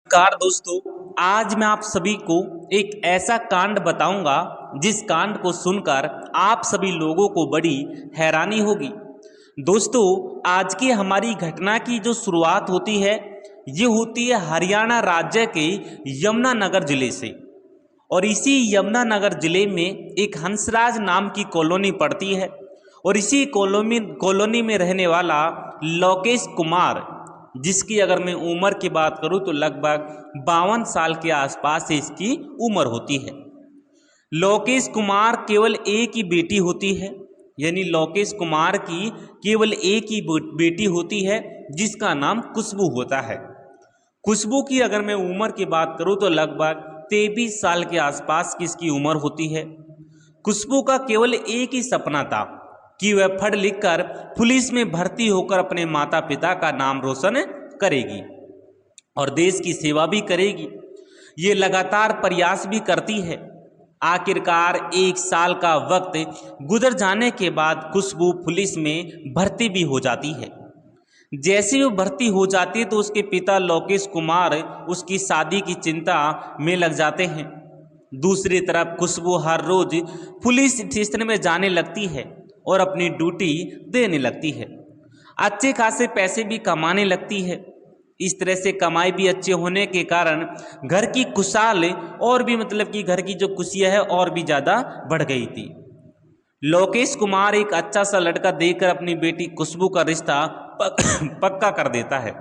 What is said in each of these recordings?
नमस्कार दोस्तों। आज मैं आप सभी को एक ऐसा कांड बताऊंगा जिस कांड को सुनकर आप सभी लोगों को बड़ी हैरानी होगी। दोस्तों, आज की हमारी घटना की जो शुरुआत होती है ये होती है हरियाणा राज्य के यमुनानगर जिले से। और इसी यमुनानगर जिले में एक हंसराज नाम की कॉलोनी पड़ती है। और इसी कॉलोनी में रहने वाला लोकेश कुमार, जिसकी अगर मैं उम्र की बात करूं तो लगभग 52 साल के आसपास इसकी उम्र होती है। लोकेश कुमार केवल एक ही बेटी होती है, यानी लोकेश कुमार की केवल एक ही बेटी होती है जिसका नाम खुशबू होता है। खुशबू की अगर मैं उम्र की बात करूं तो लगभग 23 साल के आसपास की इसकी उम्र होती है। खुशबू का केवल एक ही सपना था कि वह पढ़ लिख कर पुलिस में भर्ती होकर अपने माता पिता का नाम रोशन करेगी और देश की सेवा भी करेगी। ये लगातार प्रयास भी करती है। आखिरकार 1 साल का वक्त गुजर जाने के बाद खुशबू पुलिस में भर्ती भी हो जाती है। जैसे वो भर्ती हो जाती है तो उसके पिता लोकेश कुमार उसकी शादी की चिंता में लग जाते हैं। दूसरी तरफ खुशबू हर रोज पुलिस स्टेशन में जाने लगती है और अपनी ड्यूटी देने लगती है। अच्छे खासे पैसे भी कमाने लगती है। इस तरह से कमाई भी अच्छे होने के कारण घर की खुशहाल और भी मतलब कि घर की जो खुशियाँ है और भी ज़्यादा बढ़ गई थी। लोकेश कुमार एक अच्छा सा लड़का देखकर अपनी बेटी खुशबू का रिश्ता पक्का कर देता है।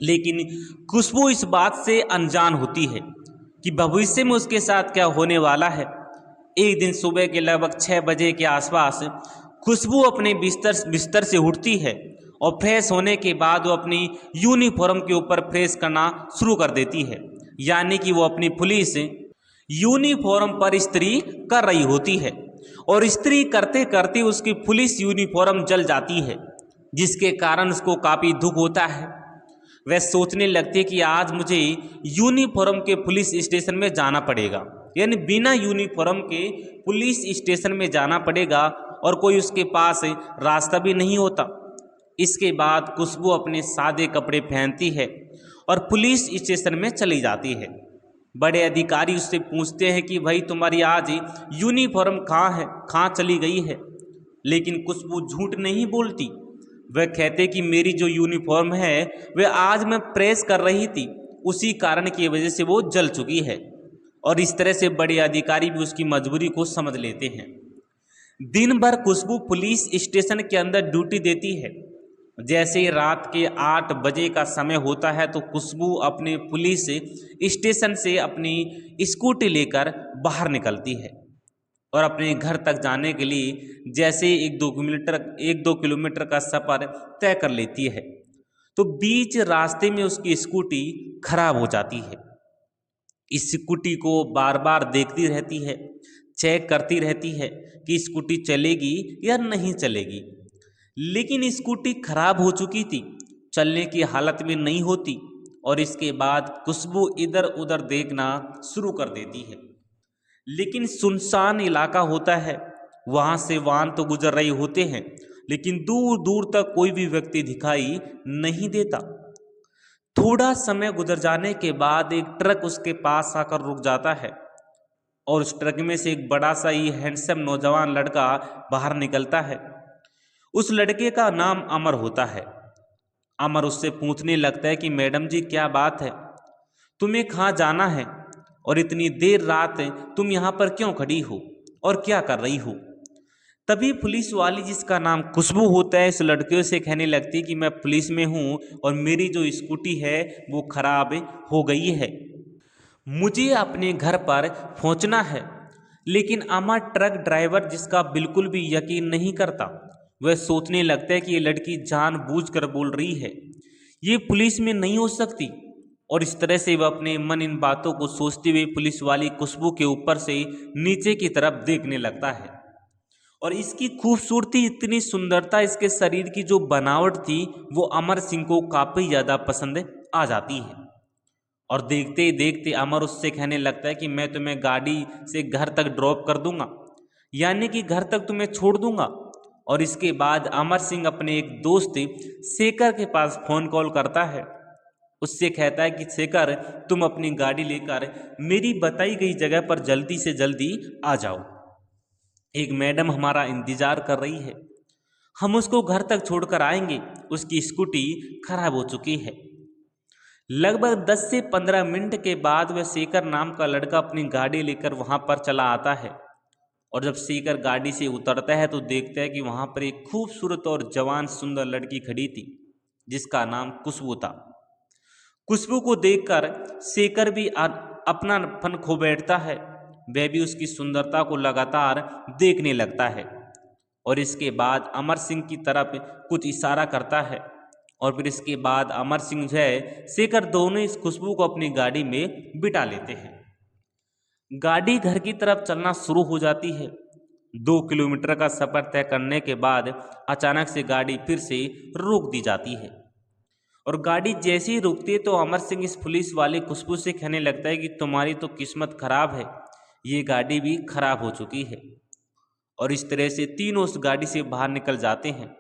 लेकिन खुशबू इस बात से अनजान होती है कि भविष्य में उसके साथ क्या होने वाला है। एक दिन सुबह के लगभग 6 बजे के आसपास खुशबू अपने बिस्तर से उठती है और फ्रेश होने के बाद वो अपनी यूनिफॉर्म के ऊपर फ्रेश करना शुरू कर देती है। यानी कि वो अपनी पुलिस यूनिफॉर्म पर इस्त्री कर रही होती है और इस्त्री करते करते उसकी पुलिस यूनिफॉर्म जल जाती है, जिसके कारण उसको काफ़ी दुख होता है। वह सोचने लगती है कि आज मुझे यूनिफॉर्म के पुलिस स्टेशन में जाना पड़ेगा, यानी बिना यूनिफॉर्म के पुलिस स्टेशन में जाना पड़ेगा और कोई उसके पास रास्ता भी नहीं होता। इसके बाद खुशबू अपने सादे कपड़े पहनती है और पुलिस स्टेशन में चली जाती है। बड़े अधिकारी उससे पूछते हैं कि भाई तुम्हारी आज यूनिफॉर्म कहाँ है, कहाँ चली गई है। लेकिन खुशबू झूठ नहीं बोलती। वह कहते कि मेरी जो यूनिफॉर्म है वह आज मैं प्रेस कर रही थी, उसी कारण की वजह से वो जल चुकी है। और इस तरह से बड़े अधिकारी भी उसकी मजबूरी को समझ लेते हैं। दिन भर खुशबू पुलिस स्टेशन के अंदर ड्यूटी देती है। जैसे ही रात के 8 बजे का समय होता है तो खुशबू अपने पुलिस स्टेशन से अपनी स्कूटी लेकर बाहर निकलती है और अपने घर तक जाने के लिए जैसे 1-2 किलोमीटर का सफ़र तय कर लेती है तो बीच रास्ते में उसकी स्कूटी खराब हो जाती है। इस स्कूटी को बार बार देखती रहती है, चेक करती रहती है कि स्कूटी चलेगी या नहीं चलेगी। लेकिन स्कूटी खराब हो चुकी थी, चलने की हालत में नहीं होती। और इसके बाद खुशबू इधर उधर देखना शुरू कर देती है। लेकिन सुनसान इलाका होता है, वहाँ से वाहन तो गुजर रहे होते हैं लेकिन दूर दूर तक कोई भी व्यक्ति दिखाई नहीं देता। थोड़ा समय गुजर जाने के बाद एक ट्रक उसके पास आकर रुक जाता है और उस ट्रक में से एक बड़ा सा ही हैंडसम नौजवान लड़का बाहर निकलता है। उस लड़के का नाम अमर होता है। अमर उससे पूछने लगता है कि मैडम जी क्या बात है, तुम्हें कहाँ जाना है और इतनी देर रात तुम यहाँ पर क्यों खड़ी हो और क्या कर रही हो। तभी पुलिस वाली जिसका नाम खुशबू होता है इस लड़के से कहने लगती कि मैं पुलिस में हूँ और मेरी जो स्कूटी है वो खराब हो गई है, मुझे अपने घर पर पहुँचना है। लेकिन अमर ट्रक ड्राइवर जिसका बिल्कुल भी यकीन नहीं करता, वह सोचने लगता है कि ये लड़की जानबूझकर बोल रही है, ये पुलिस में नहीं हो सकती। और इस तरह से वह अपने मन इन बातों को सोचते हुए पुलिस वाली खुशबू के ऊपर से नीचे की तरफ देखने लगता है। और इसकी खूबसूरती, इतनी सुंदरता, इसके शरीर की जो बनावट थी वो अमर सिंह को काफ़ी ज़्यादा पसंद आ जाती है। और देखते ही देखते अमर उससे कहने लगता है कि मैं तुम्हें गाड़ी से घर तक ड्रॉप कर दूंगा, यानी कि घर तक तुम्हें छोड़ दूंगा। और इसके बाद अमर सिंह अपने एक दोस्त शेखर के पास फ़ोन कॉल करता है उससे कहता है कि शेखर, तुम अपनी गाड़ी लेकर मेरी बताई गई जगह पर जल्दी से जल्दी आ जाओ। एक मैडम हमारा इंतजार कर रही है, हम उसको घर तक छोड़कर आएंगे। उसकी स्कूटी खराब हो चुकी है। लगभग 10 से 15 मिनट के बाद वह शेखर नाम का लड़का अपनी गाड़ी लेकर वहां पर चला आता है। और जब शेखर गाड़ी से उतरता है तो देखता है कि वहां पर एक खूबसूरत और जवान सुंदर लड़की खड़ी थी, जिसका नाम खुशबू था। खुशबू को देखकर शेखर भी अपनापन खो बैठता है। वह भी उसकी सुंदरता को लगातार देखने लगता है और इसके बाद अमर सिंह की तरफ कुछ इशारा करता है। और फिर इसके बाद अमर सिंह जो है शेखर दोनों इस खुशबू को अपनी गाड़ी में बिठा लेते हैं। गाड़ी घर की तरफ चलना शुरू हो जाती है। 2 किलोमीटर का सफर तय करने के बाद अचानक से गाड़ी फिर से रोक दी जाती है। और गाड़ी जैसे ही रुकती है तो अमर सिंह इस पुलिस वाले खुशबू से कहने लगता है कि तुम्हारी तो किस्मत खराब है, ये गाड़ी भी खराब हो चुकी है। और इस तरह से तीनों उस गाड़ी से बाहर निकल जाते हैं।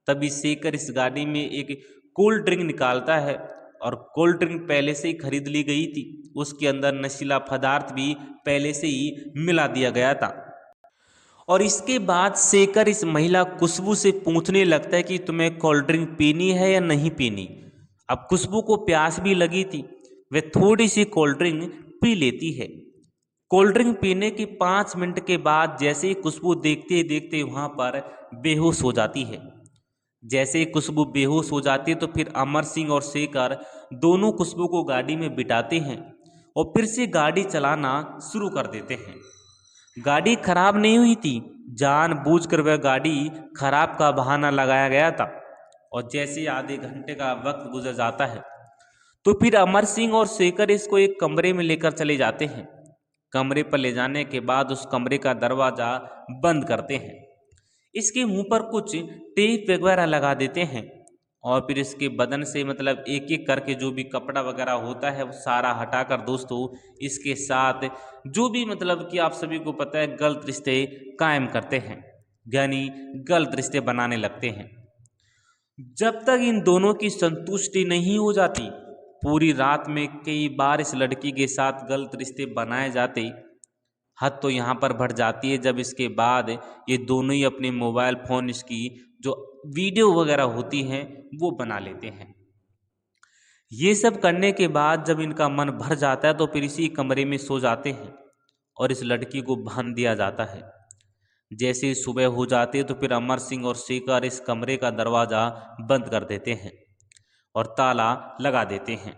तभी शेखर इस गाड़ी में एक कोल्ड ड्रिंक निकालता है और कोल्ड ड्रिंक पहले से ही खरीद ली गई थी। उसके अंदर नशीला पदार्थ भी पहले से ही मिला दिया गया था। और इसके बाद शेखर इस महिला खुशबू से पूछने लगता है कि तुम्हें कोल्ड ड्रिंक पीनी है या नहीं पीनी। अब खुशबू को प्यास भी लगी थी, वह थोड़ी सी कोल्ड ड्रिंक पी लेती है। कोल्ड ड्रिंक पीने के 5 मिनट के बाद जैसे ही खुशबू देखते देखते वहां पर बेहोश हो जाती है। जैसे ही खुशबू बेहोश हो जाती है तो फिर अमर सिंह और शेखर दोनों खुशबू को गाड़ी में बिठाते हैं और फिर से गाड़ी चलाना शुरू कर देते हैं। गाड़ी खराब नहीं हुई थी, जानबूझकर वह गाड़ी खराब का बहाना लगाया गया था। और जैसे आधे घंटे का वक्त गुजर जाता है तो फिर अमर सिंह और शेखर इसको एक कमरे में लेकर चले जाते हैं। कमरे पर ले जाने के बाद उस कमरे का दरवाज़ा बंद करते हैं। इसके मुंह पर कुछ टेप वगैरह लगा देते हैं और फिर इसके बदन से मतलब एक एक करके जो भी कपड़ा वगैरह होता है वो सारा हटाकर दोस्तों इसके साथ जो भी मतलब कि आप सभी को पता है गलत रिश्ते कायम करते हैं, यानी गलत रिश्ते बनाने लगते हैं। जब तक इन दोनों की संतुष्टि नहीं हो जाती, पूरी रात में कई बार इस लड़की के साथ गलत रिश्ते बनाए जाते। हद तो यहाँ पर बढ़ जाती है जब इसके बाद ये दोनों ही अपने मोबाइल फ़ोन इसकी जो वीडियो वगैरह होती हैं वो बना लेते हैं। ये सब करने के बाद जब इनका मन भर जाता है तो फिर इसी कमरे में सो जाते हैं और इस लड़की को बांध दिया जाता है। जैसे ही सुबह हो जाती है तो फिर अमर सिंह और शेखर इस कमरे का दरवाज़ा बंद कर देते हैं और ताला लगा देते हैं।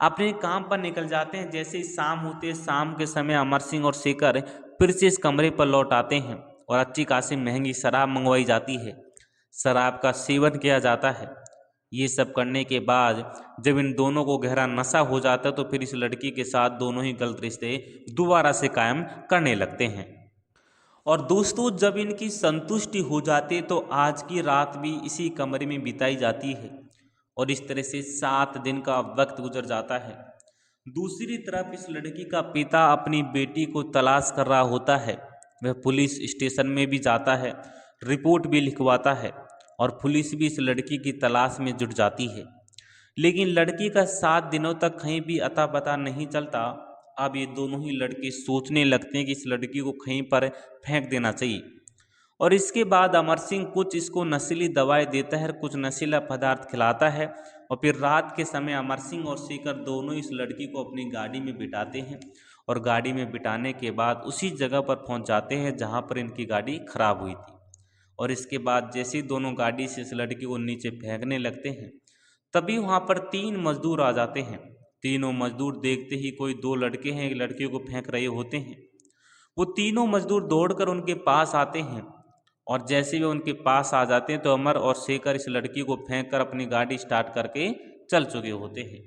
अपने काम पर निकल जाते हैं। जैसे ही शाम होती है, शाम के समय अमर सिंह और शेखर फिर से इस कमरे पर लौट आते हैं और अच्छी खासी महंगी शराब मंगवाई जाती है। शराब का सेवन किया जाता है। ये सब करने के बाद जब इन दोनों को गहरा नशा हो जाता है तो फिर इस लड़की के साथ दोनों ही गलत रिश्ते दोबारा से कायम करने लगते हैं। और दोस्तों जब इनकी संतुष्टि हो जाती है तो आज की रात भी इसी कमरे में बिताई जाती है और इस तरह से 7 दिन का वक्त गुजर जाता है। दूसरी तरफ इस लड़की का पिता अपनी बेटी को तलाश कर रहा होता है। वह पुलिस स्टेशन में भी जाता है, रिपोर्ट भी लिखवाता है और पुलिस भी इस लड़की की तलाश में जुट जाती है। लेकिन लड़की का 7 दिनों तक कहीं भी अता पता नहीं चलता। अब ये दोनों ही लड़के सोचने लगते हैं कि इस लड़की को कहीं पर फेंक देना चाहिए। और इसके बाद अमर सिंह कुछ इसको नशीली दवाएं देता है, कुछ नशीला पदार्थ खिलाता है और फिर रात के समय अमर सिंह और शेखर दोनों इस लड़की को अपनी गाड़ी में बिठाते हैं और गाड़ी में बिठाने के बाद उसी जगह पर पहुंच जाते हैं जहां पर इनकी गाड़ी खराब हुई थी। और इसके बाद जैसे ही दोनों गाड़ी से इस लड़की को नीचे फेंकने लगते हैं तभी वहां पर 3 मजदूर आ जाते हैं। तीनों मजदूर देखते ही कोई 2 लड़के हैं एक लड़की को फेंक रहे होते हैं। वो तीनों मजदूर दौड़कर उनके पास आते हैं और जैसे वे उनके पास आ जाते हैं तो अमर और शेखर इस लड़की को फेंक कर अपनी गाड़ी स्टार्ट करके चल चुके होते हैं।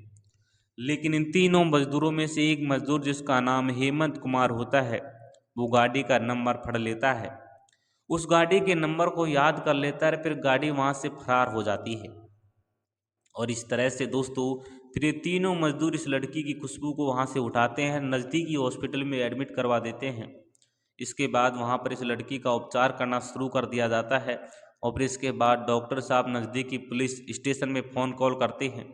लेकिन इन तीनों मजदूरों में से एक मजदूर जिसका नाम हेमंत कुमार होता है वो गाड़ी का नंबर पढ़ लेता है, उस गाड़ी के नंबर को याद कर लेता है, फिर गाड़ी वहाँ से फरार हो जाती है। और इस तरह से दोस्तों फिर ये तीनों मजदूर इस लड़की की खुशबू को वहाँ से उठाते हैं, नज़दीकी हॉस्पिटल में एडमिट करवा देते हैं। इसके बाद वहाँ पर इस लड़की का उपचार करना शुरू कर दिया जाता है और फिर इसके बाद डॉक्टर साहब नज़दीकी पुलिस स्टेशन में फ़ोन कॉल करते हैं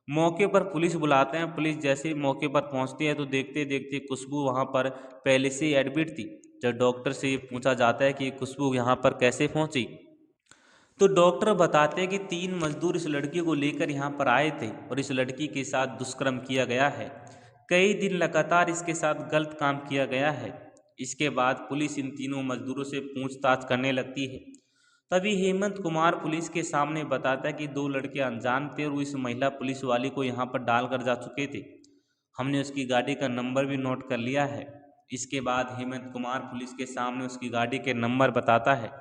मौके पर पुलिस बुलाते हैं। पुलिस जैसे ही मौके पर पहुंचती है तो देखते देखते खुशबू वहां पर पहले से ही एडमिट थी। जब डॉक्टर से ये पूछा जाता है कि खुशबू यहाँ पर कैसे पहुंची, तो डॉक्टर बताते हैं कि 3 मजदूर इस लड़की को लेकर यहाँ पर आए थे और इस लड़की के साथ दुष्कर्म किया गया है। कई दिन लगातार इसके साथ गलत काम किया गया है। इसके बाद पुलिस इन तीनों मजदूरों से पूछताछ करने लगती है। तभी हेमंत कुमार पुलिस के सामने बताता है कि 2 लड़के अनजान थे और वो इस महिला पुलिस वाली को यहाँ पर डालकर जा चुके थे। हमने उसकी गाड़ी का नंबर भी नोट कर लिया है। इसके बाद हेमंत कुमार पुलिस के सामने उसकी गाड़ी के नंबर बताता है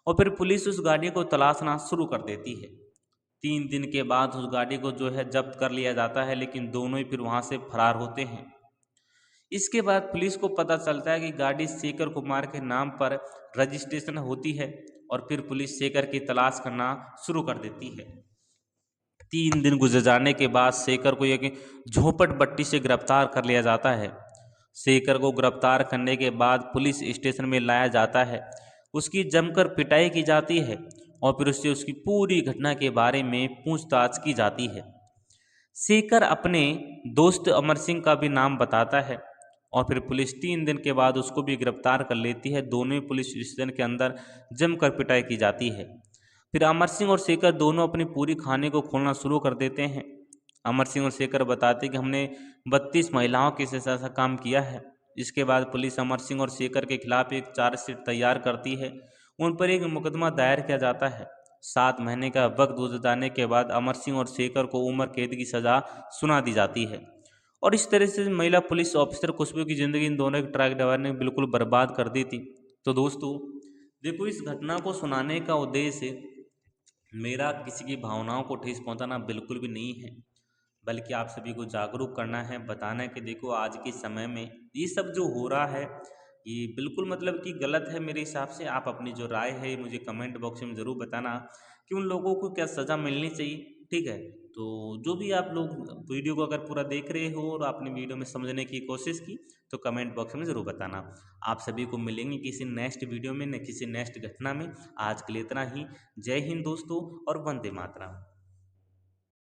और फिर पुलिस उस गाड़ी को तलाशना शुरू कर देती है। 3 दिन के बाद उस गाड़ी को जो है जब्त कर लिया जाता है, लेकिन दोनों ही फिर वहाँ से फरार होते हैं। इसके बाद पुलिस को पता चलता है कि गाड़ी शेखर कुमार के नाम पर रजिस्ट्रेशन होती है और फिर पुलिस शेखर की तलाश करना शुरू कर देती है। 3 दिन गुजर जाने के बाद शेखर को एक झोपड़पट्टी से गिरफ्तार कर लिया जाता है। शेखर को गिरफ्तार करने के बाद पुलिस स्टेशन में लाया जाता है। उसकी जमकर पिटाई की जाती है और फिर उससे उसकी पूरी घटना के बारे में पूछताछ की जाती है। शेखर अपने दोस्त अमर सिंह का भी नाम बताता है और फिर पुलिस 3 दिन के बाद उसको भी गिरफ्तार कर लेती है। दोनों ही पुलिस स्टेशन के अंदर जमकर पिटाई की जाती है। फिर अमर सिंह और शेखर दोनों अपनी पूरी कहानी को खोलना शुरू कर देते हैं। अमर सिंह और शेखर बताते हैं कि हमने 32 महिलाओं के साथ ऐसा काम किया है। इसके बाद पुलिस अमर सिंह और शेखर के खिलाफ एक चार्जशीट तैयार करती है। उन पर एक मुकदमा दायर किया जाता है। 7 महीने का वक्त गुजर जाने के बाद अमर सिंह और शेखर को उम्र कैद की सज़ा सुना दी जाती है। और इस तरह से महिला पुलिस ऑफिसर खुशबू की ज़िंदगी इन दोनों के ट्रक ड्राइवर ने बिल्कुल बर्बाद कर दी थी। तो दोस्तों देखो, इस घटना को सुनाने का उद्देश्य मेरा किसी की भावनाओं को ठेस पहुंचाना बिल्कुल भी नहीं है, बल्कि आप सभी को जागरूक करना है, बताना है कि देखो आज के समय में ये सब जो हो रहा है ये बिल्कुल मतलब कि गलत है मेरे हिसाब से। आप अपनी जो राय है मुझे कमेंट बॉक्स में ज़रूर बताना कि उन लोगों को क्या सज़ा मिलनी चाहिए, ठीक है। तो जो भी आप लोग वीडियो को अगर पूरा देख रहे हो और आपने वीडियो में समझने की कोशिश की तो कमेंट बॉक्स में ज़रूर बताना। आप सभी को मिलेंगे किसी नेक्स्ट वीडियो में, न किसी नेक्स्ट घटना में। आज के लिए इतना ही। जय हिंद दोस्तों और वंदे मातरम।